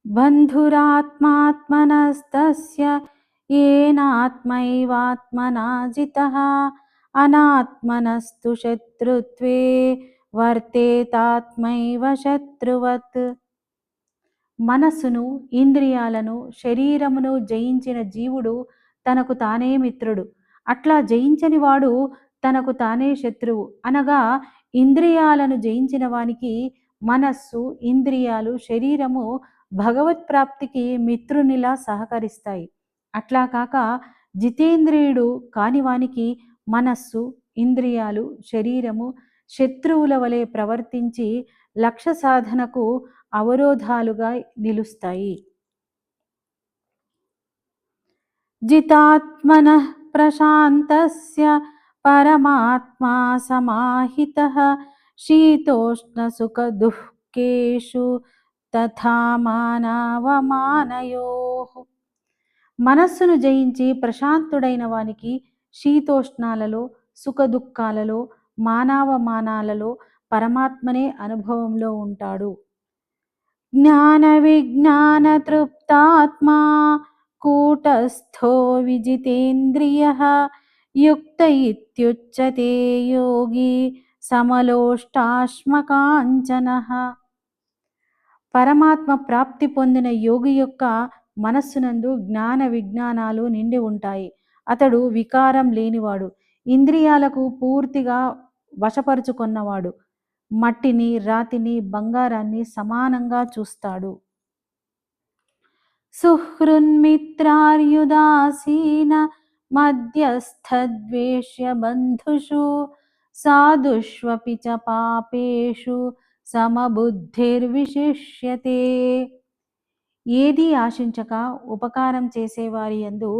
బంధురాత్మాత్మనస్తస్య येनात्मैवात्मना जितः అనాత్మనస్తు శత్రుత్వే వర్తేతాత్మైవ శత్రువత్. మనస్సును, ఇంద్రియాలను, శరీరమును జయించిన జీవుడు తనకు తానే మిత్రుడు. అట్లా జయించని వాడు తనకు తానే శత్రువు. అనగా ఇంద్రియాలను జయించిన వానికి మనస్సు, ఇంద్రియాలు, శరీరము భగవత్ప్రాప్తికి మిత్రునిలా సహకరిస్తాయి. అట్లా కాక జితేంద్రియుడు కానివానికి మనస్సు, ఇంద్రియాలు, శరీరము శత్రువుల వలె ప్రవర్తించి లక్ష్య సాధనకు అవరోధాలుగా నిలుస్తాయి. జితాత్మనః ప్రశాంతస్య పరమాత్మా సమాహితః శీతోష్ణ సుఖ దుఃఖేషు తథా మానవమానయోః. మనస్సును జయించి ప్రశాంతుడైన వానికి శీతోష్ణాలలో, సుఖ దుఃఖాలలో, మానవమానాలలో పరమాత్మనే అనుభవంలో ఉంటాడు. జ్ఞాన విజ్ఞాన తృప్తాత్మా కూటస్థో విజితేంద్రియః యుక్త ఇత్యుచ్యతే యోగి సమలోష్టాశ్మకాంచనః. పరమాత్మ ప్రాప్తి పొందిన యోగి యొక్క మనస్సునందు జ్ఞాన విజ్ఞానాలు నిండి ఉంటాయి. అతడు వికారం లేనివాడు, ఇంద్రియాలకు పూర్తిగా వశపరుచుకున్నవాడు, మట్టిని, రాతిని, బంగారాన్ని సమానంగా చూస్తాడు. సుహృన్మిత్రార్యుదాసీన మధ్యస్థద్వేష్య బంధుషు సాధుష్వపి చ పాపేషు సమబుద్ధిర్విశిష్యతే. ఏదీ ఆశించక ఉపకారం చేసేవారి యందు,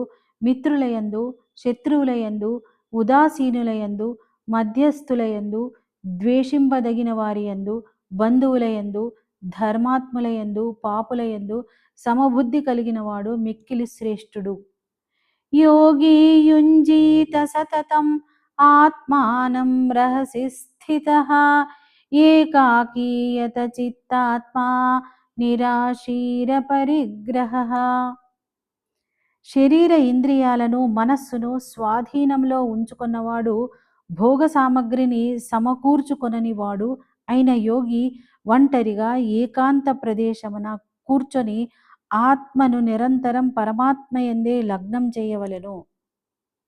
మిత్రులయందు, శత్రువులయందు, ఉదాసీనులయందు, మధ్యస్థులయందు, ద్వేషింపదగిన వారి యందు, బంధువులయందు, ధర్మాత్ములయందు, పాపులయందు సమబుద్ధి కలిగిన వాడు మిక్కిలి శ్రేష్ఠుడు. యోగి యుంజీత సతతం ఆత్మానం రహసి స్థితః ఏకాకీయత చిత్తాత్మా నిరాశీర పరిగ్రహః. శరీర ఇంద్రియాలను, మనస్సును స్వాధీనంలో ఉంచుకున్నవాడు, భోగ సామగ్రిని సమకూర్చుకొనని వాడు అయిన యోగి ఒంటరిగా ఏకాంత ప్రదేశమున కూర్చొని ఆత్మను నిరంతరం పరమాత్మయందే లగ్నం చేయవలెను.